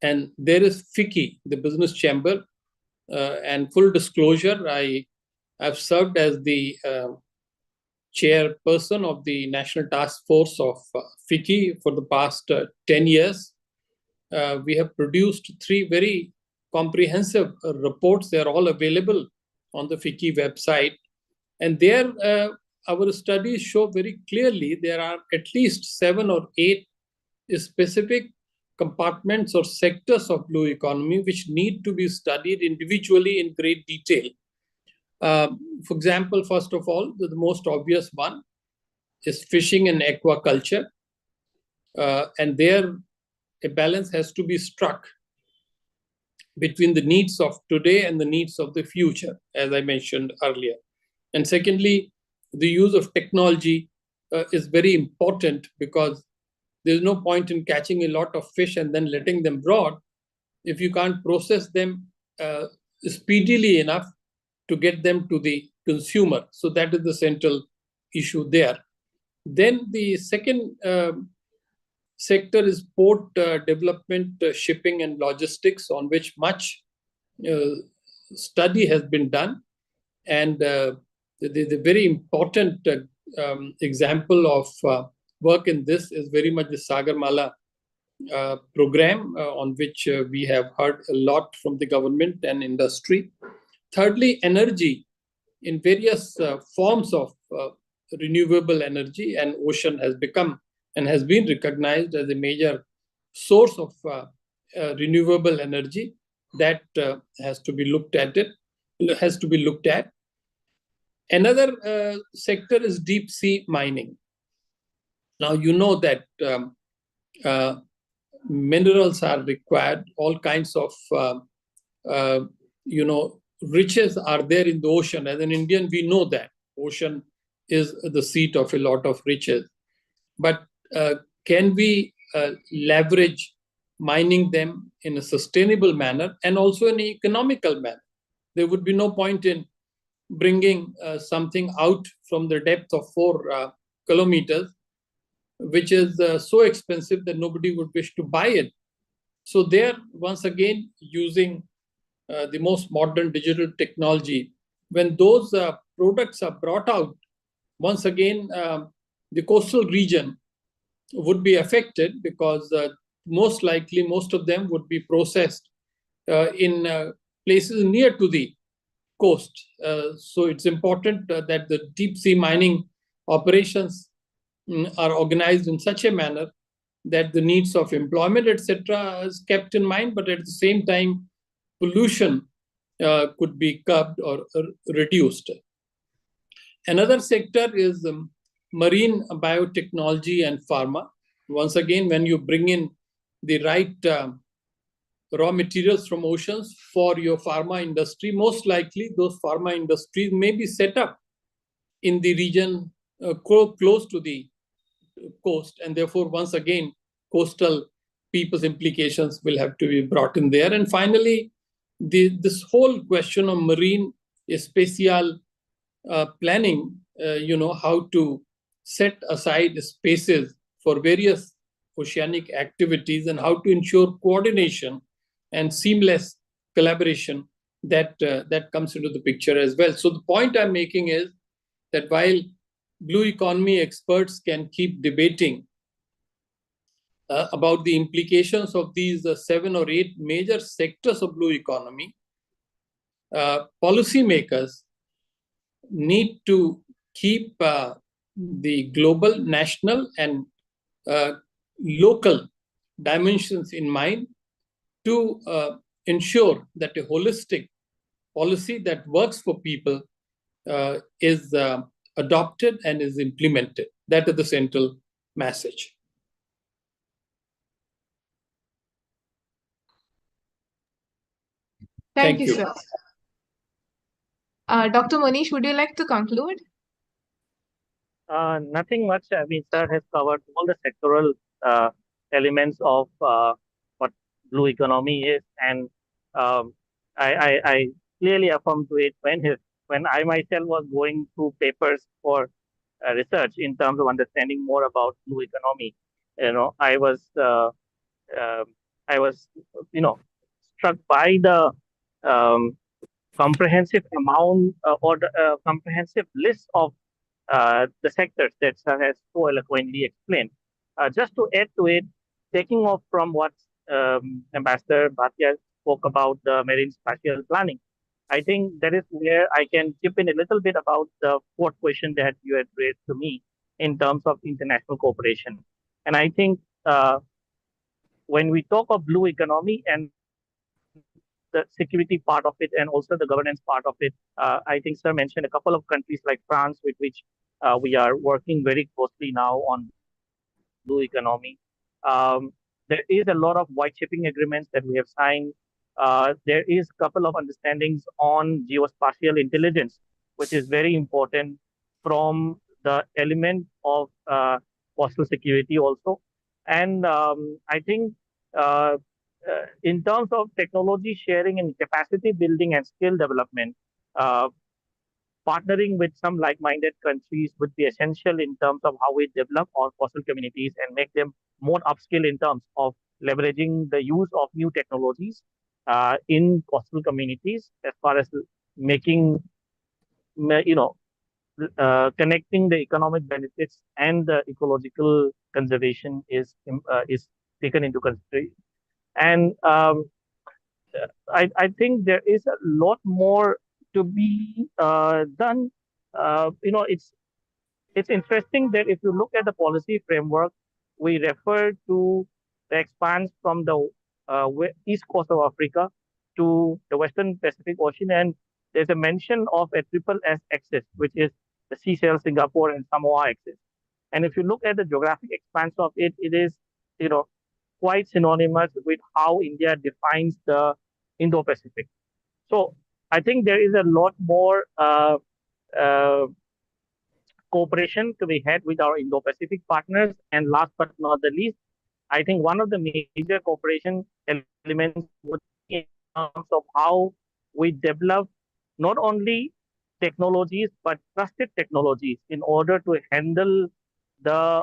and there is FICCI, the Business Chamber. And full disclosure, I've served as the chairperson of the National Task Force of FICCI for the past 10 years. We have produced 3 very comprehensive reports. They are all available on the FICCI website. And there, our studies show very clearly there are at least 7 or 8 specific compartments or sectors of blue economy which need to be studied individually in great detail. For example, first of all, the most obvious one is fishing and aquaculture. And there, a balance has to be struck between the needs of today and the needs of the future, as I mentioned earlier. And secondly, the use of technology is very important, because there's no point in catching a lot of fish and then letting them rot if you can't process them speedily enough to get them to the consumer. So that is the central issue there. Then the second sector is port development, shipping and logistics, on which much study has been done. And the very important example of work in this is very much the Sagarmala program, on which we have heard a lot from the government and industry. Thirdly, energy in various forms of renewable energy, and ocean has become and has been recognized as a major source of renewable energy that has to be looked at. Another sector is deep sea mining. Now, you know that minerals are required, all kinds of riches are there in the ocean. As an Indian, we know that ocean is the seat of a lot of riches. But can we leverage mining them in a sustainable manner and also in an economical manner? There would be no point in bringing something out from the depth of 4 kilometers, which is so expensive that nobody would wish to buy it. So there, once again, using the most modern digital technology, when those products are brought out, once again, the coastal region would be affected, because most likely most of them would be processed in places near to the coast. So it's important that the deep sea mining operations are organized in such a manner that the needs of employment, etc., is kept in mind, but at the same time, pollution could be curbed or reduced. Another sector is marine biotechnology and pharma. Once again, when you bring in the right raw materials from oceans for your pharma industry, most likely those pharma industries may be set up in the region close to the coast, and therefore, once again, coastal people's implications will have to be brought in there. And finally, this whole question of marine spatial planning, how to set aside spaces for various oceanic activities and how to ensure coordination and seamless collaboration, that comes into the picture as well. So the point I'm making is that while blue economy experts can keep debating about the implications of these 7 or 8 major sectors of blue economy, policymakers need to keep the global, national, and local dimensions in mind to ensure that a holistic policy that works for people is adopted and is implemented. That is the central message. Thank you, sir. Dr. Monish, would you like to conclude? Nothing much. I mean, sir has covered all the sectoral elements of what blue economy is, and I clearly affirm to it when I myself was going through papers for research in terms of understanding more about blue economy. You know, uh, I was struck by the um, comprehensive amount or the comprehensive list of the sectors that Sir has so eloquently explained. Just to add to it, taking off from what Ambassador Bhatia spoke about the marine spatial planning, I think that is where I can chip in a little bit about the fourth question that you had raised to me in terms of international cooperation. And I think when we talk of blue economy and the security part of it and also the governance part of it, I think Sir mentioned a couple of countries like France, with which we are working very closely now on blue economy. There is a lot of white shipping agreements that we have signed. There is a couple of understandings on geospatial intelligence, which is very important from the element of coastal security also. And I think uh, in terms of technology sharing and capacity building and skill development, uh, partnering with some like-minded countries would be essential in terms of how we develop our coastal communities and make them more upskill in terms of leveraging the use of new technologies in coastal communities, as far as making, you know, connecting the economic benefits and the ecological conservation is taken into consideration. And I think there is a lot more to be done. It's interesting that if you look at the policy framework, we refer to the expanse from the east coast of Africa to the Western Pacific Ocean, and there's a mention of a triple S axis, which is the Seychelles, Singapore, and Samoa axis. And if you look at the geographic expanse of it, it is, you know, quite synonymous with how India defines the Indo-Pacific. So I think there is a lot more uh, cooperation to be had with our Indo-Pacific partners. And last but not the least, I think one of the major cooperation elements would be in terms of how we develop not only technologies but trusted technologies in order to handle the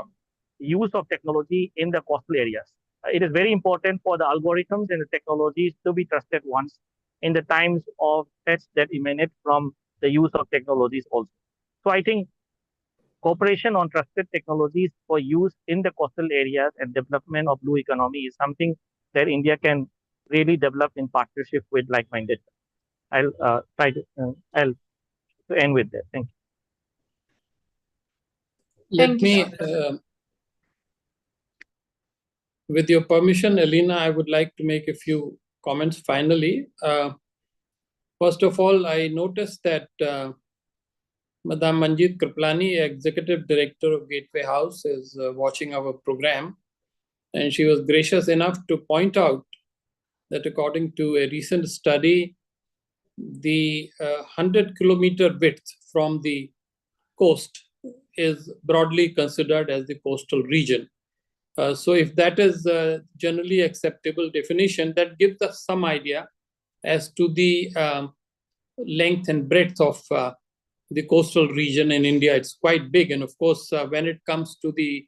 use of technology in the coastal areas. It is very important for the algorithms and the technologies to be trusted ones in the times of threats that emanate from the use of technologies also. So I think cooperation on trusted technologies for use in the coastal areas and development of blue economy is something that India can really develop in partnership with like-minded. I'll end with that. Thank you. Let me, with your permission, Alina, I would like to make a few comments finally. First of all, I noticed that Madam Manjeet Kriplani, Executive Director of Gateway House, is watching our program. And she was gracious enough to point out that according to a recent study, the 100-kilometer width from the coast is broadly considered as the coastal region. So if that is a generally acceptable definition, that gives us some idea as to the length and breadth of the coastal region in India. It's quite big. And of course, when it comes to the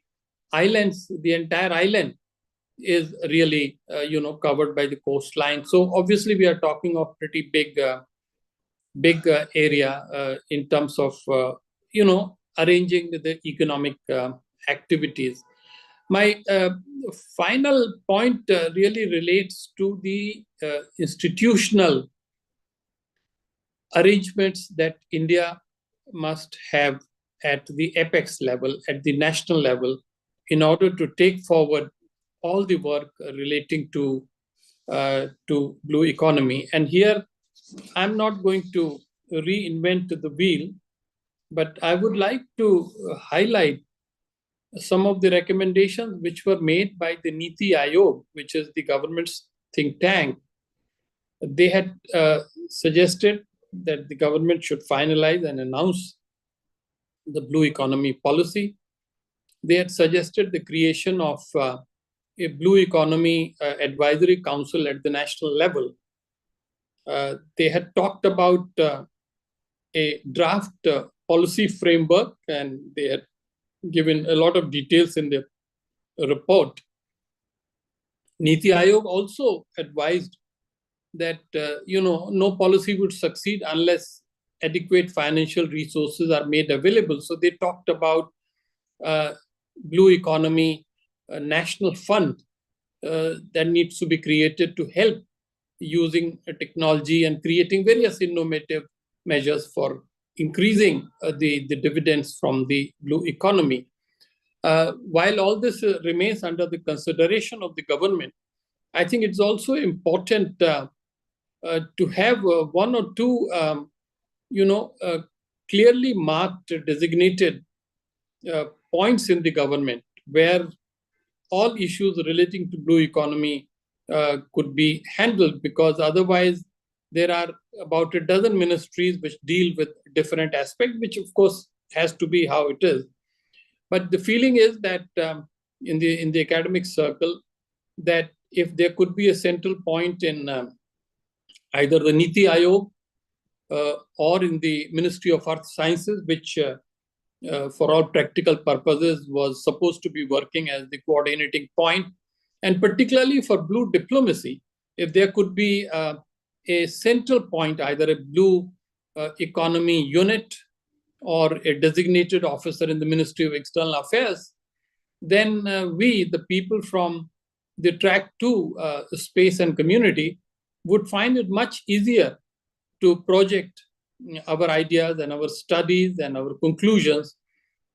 islands, the entire island is really, covered by the coastline. So obviously, we are talking of pretty big area in terms of, arranging the economic activities. My final point really relates to the institutional arrangements that India must have at the apex level, at the national level, in order to take forward all the work relating to to blue economy. And here, I'm not going to reinvent the wheel, but I would like to highlight some of the recommendations which were made by the Niti Aayog, which is the government's think tank. They had suggested that the government should finalize and announce the blue economy policy. They had suggested the creation of a blue economy advisory council at the national level. They had talked about a draft policy framework, and they had given a lot of details in the report. Niti Aayog also advised that no policy would succeed unless adequate financial resources are made available. So they talked about blue economy national fund that needs to be created to help using technology and creating various innovative measures for increasing the dividends from the blue economy. While all this remains under the consideration of the government, I think it's also important to have one or two, clearly marked, designated points in the government where all issues relating to blue economy could be handled, because otherwise there are about a dozen ministries which deal with different aspects, which of course has to be how it is. But the feeling is that in the academic circle, that if there could be a central point in either the Niti Aayog or in the Ministry of Earth Sciences, which for all practical purposes was supposed to be working as the coordinating point, and particularly for blue diplomacy, if there could be a central point, either a blue economy unit or a designated officer in the Ministry of External Affairs, then we, the people from the track 2 space and community, would find it much easier to project our ideas and our studies and our conclusions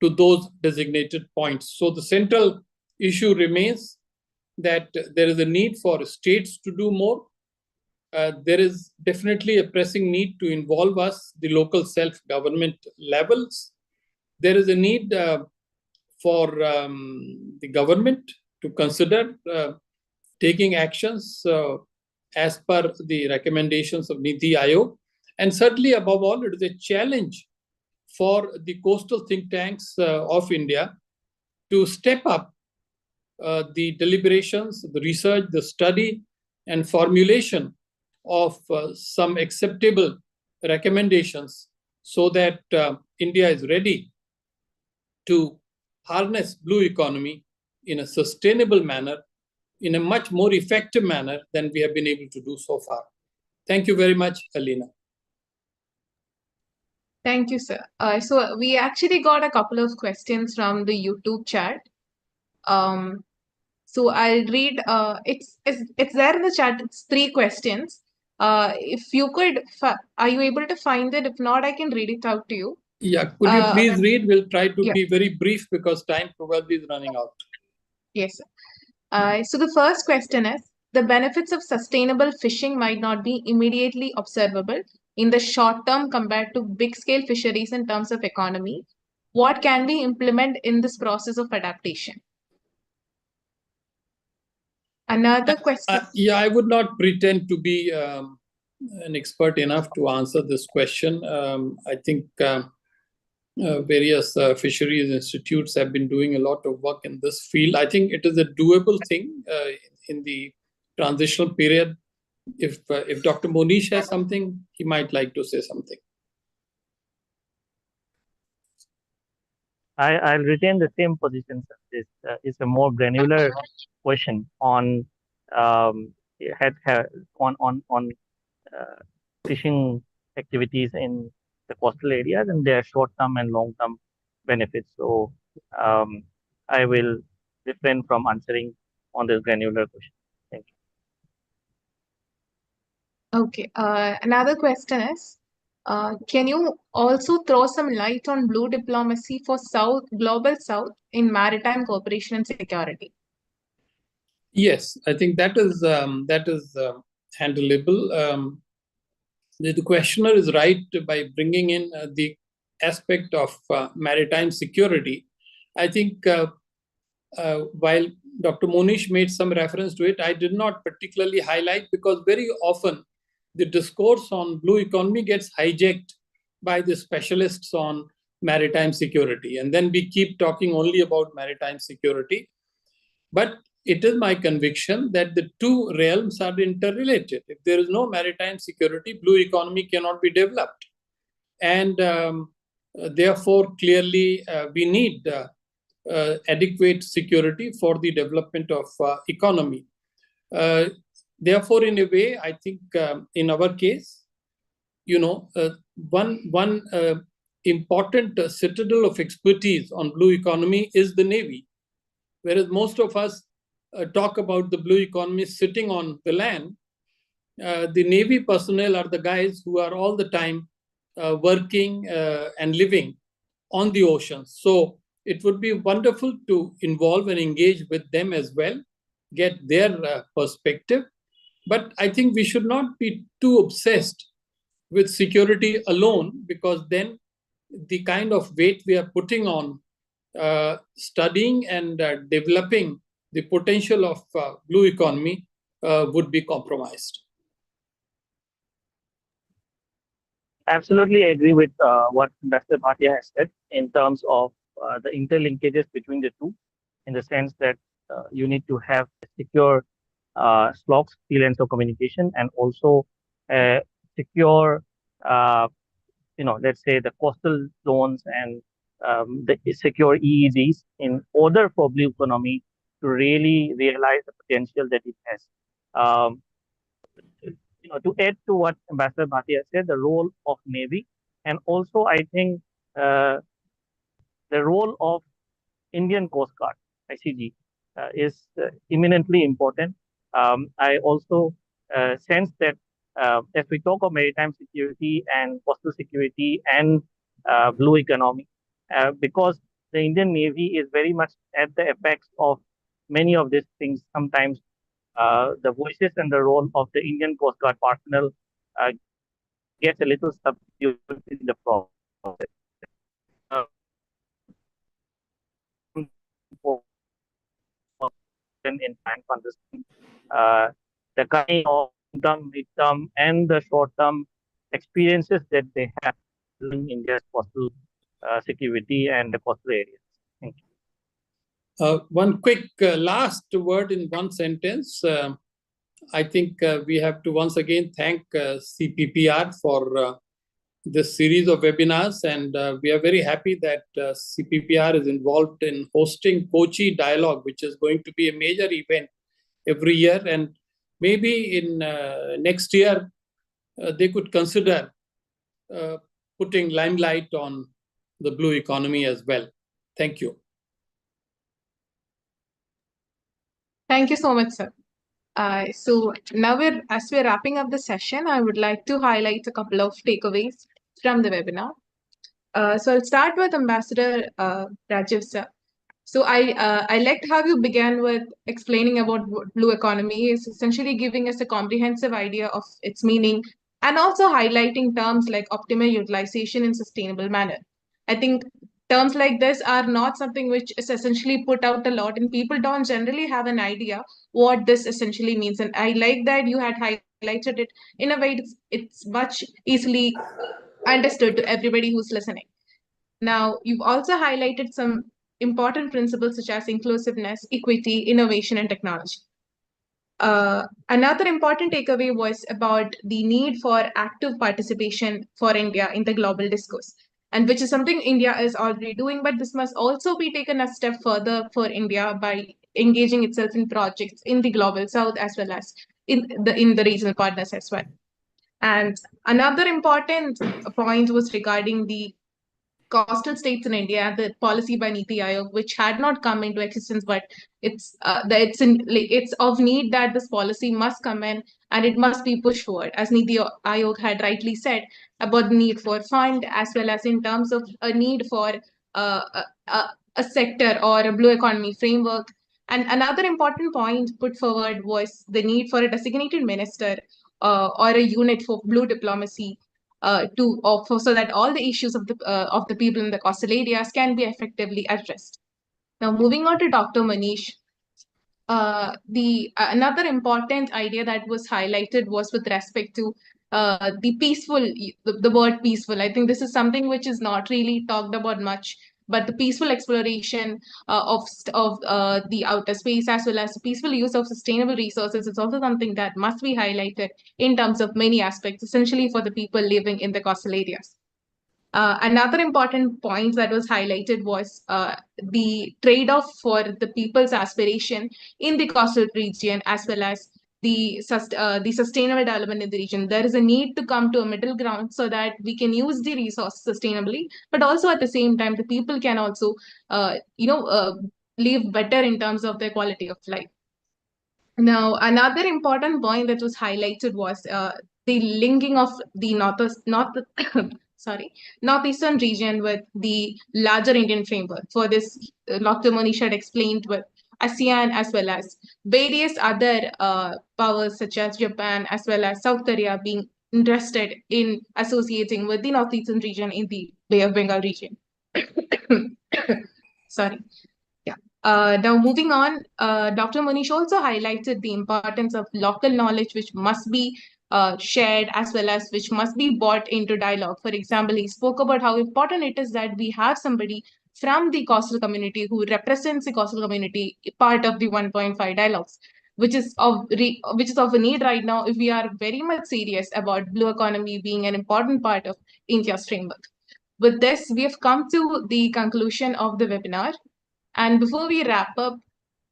to those designated points. So the central issue remains that there is a need for states to do more. There is definitely a pressing need to involve us, the local self-government levels. There is a need for the government to consider taking actions as per the recommendations of Niti Aayog. And certainly, above all, it is a challenge for the coastal think tanks of India to step up the deliberations, the research, the study, and formulation of some acceptable recommendations, so that India is ready to harness blue economy in a sustainable manner, in a much more effective manner than we have been able to do so far. Thank you very much, Alina. Thank you, sir. So we actually got a couple of questions from the YouTube chat. So I'll read. It's there in the chat. It's 3 questions. If you could, are you able to find it? If not, I can read it out to you. Yeah, could you please read? We'll try to be very brief because time probably is running out. Yes, sir. So the first question is, the benefits of sustainable fishing might not be immediately observable in the short term compared to big scale fisheries in terms of economy. What can we implement in this process of adaptation? Another question. Yeah, I would not pretend to be an expert enough to answer this question. I think various fisheries institutes have been doing a lot of work in this field. I think it is a doable thing in the transitional period. If Dr. Monish has something, he might like to say something. I'll retain the same position. This is a more granular question on fishing activities in the coastal areas and their short-term and long-term benefits. So I will refrain from answering on this granular question. Thank you. Okay. Another question is, can you also throw some light on blue diplomacy for global South in maritime cooperation and security? Yes, I think that is handleable. The questioner is right by bringing in the aspect of maritime security. I think while Dr. Monish made some reference to it, I did not particularly highlight, because very often the discourse on blue economy gets hijacked by the specialists on maritime security. And then we keep talking only about maritime security. But it is my conviction that the two realms are interrelated. If there is no maritime security, blue economy cannot be developed. And therefore, clearly, we need adequate security for the development of economy. Therefore, in a way, I think in our case, one important citadel of expertise on blue economy is the Navy. Whereas most of us talk about the blue economy sitting on the land, the Navy personnel are the guys who are all the time working and living on the oceans. So it would be wonderful to involve and engage with them as well, get their perspective. But I think we should not be too obsessed with security alone, because then the kind of weight we are putting on studying and developing the potential of blue economy would be compromised. Absolutely agree with what Ambassador Bhatia has said in terms of the interlinkages between the two, in the sense that you need to have secure SLOCs, sea lanes of communication, and also secure, let's say the coastal zones and the secure EEZs in order for blue economy to really realize the potential that it has. To add to what Ambassador Bhatia said, the role of Navy, and also I think the role of Indian Coast Guard, ICG, is eminently important. I also sense that as we talk of maritime security and coastal security and blue economy, because the Indian Navy is very much at the apex of many of these things, sometimes the voices and the role of the Indian Coast Guard personnel gets a little subdued in the process. In trying to understand the kind of long-term, mid-term, and the short-term experiences that they have in India's coastal security and the coastal areas. Thank you. One quick last word in one sentence. I think we have to once again thank CPPR for this series of webinars, and we are very happy that CPPR is involved in hosting Kochi Dialogue, which is going to be a major event every year, and maybe in next year they could consider putting limelight on the blue economy as well. Thank you. Thank you so much, sir. So now as we're wrapping up the session, I would like to highlight a couple of takeaways from the webinar. So I'll start with Ambassador Rajiv, sir. So I liked how you began with explaining about what blue economy is, essentially giving us a comprehensive idea of its meaning and also highlighting terms like optimal utilization in sustainable manner. I think terms like this are not something which is essentially put out a lot, and people don't generally have an idea what this essentially means. And I like that you had highlighted it in a way it's much easily understood to everybody who's listening. Now, you've also highlighted some important principles such as inclusiveness, equity, innovation, and technology. Another important takeaway was about the need for active participation for India in the global discourse, and which is something India is already doing, but this must also be taken a step further for India by engaging itself in projects in the global south as well as in the regional partners as well. And another important point was regarding the coastal states in India and the policy by Niti Aayog, which had not come into existence, but it's of need that this policy must come in and it must be pushed forward, as Niti Aayog had rightly said about the need for fund, as well as in terms of a need for a sector or a blue economy framework, And another important point put forward was the need for a designated minister or a unit for blue diplomacy so that all the issues of the people in the coastal areas can be effectively addressed. Now, moving on to Dr. Manish, another important idea that was highlighted was with respect to the word peaceful. I think this is something which is not really talked about much, but the peaceful exploration of the outer space, as well as the peaceful use of sustainable resources, is also something that must be highlighted in terms of many aspects, essentially for the people living in the coastal areas. Another important point that was highlighted was the trade-off for the people's aspiration in the coastal region, as well as the sustainable development in the region. There is a need to come to a middle ground so that we can use the resource sustainably, but also at the same time, the people can also, live better in terms of their quality of life. Now, another important point that was highlighted was the linking of the northeastern region with the larger Indian framework. For this, Dr. Manish had explained with ASEAN as well as various other powers such as Japan as well as South Korea being interested in associating with the northeastern region in the Bay of Bengal region. Sorry. Now, moving on, Dr. Manish also highlighted the importance of local knowledge, which must be shared as well as which must be brought into dialogue. For example, he spoke about how important it is that we have somebody from the coastal community who represents the coastal community, part of the 1.5 dialogues, which is of a need right now if we are very much serious about blue economy being an important part of India's framework. With this, we have come to the conclusion of the webinar. And before we wrap up,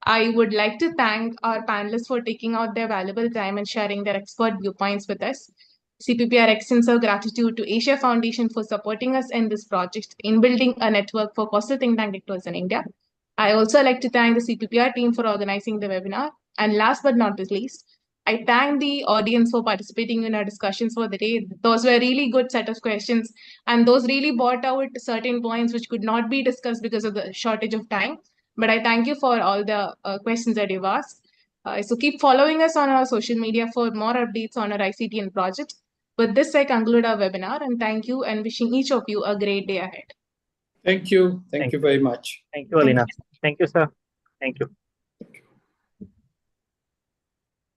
I would like to thank our panelists for taking out their valuable time and sharing their expert viewpoints with us. CPPR extends our gratitude to Asia Foundation for supporting us in this project in building a network for coastal think tank actors in India. I also like to thank the CPPR team for organizing the webinar. And last but not the least, I thank the audience for participating in our discussions for the day. Those were a really good set of questions, and those really brought out certain points which could not be discussed because of the shortage of time. But I thank you for all the questions that you've asked. So keep following us on our social media for more updates on our ICTN project. With this, I conclude our webinar, and thank you, and wishing each of you a great day ahead. Thank you. Thank you very much. Thank you, Alina. Thank you, sir. Thank you.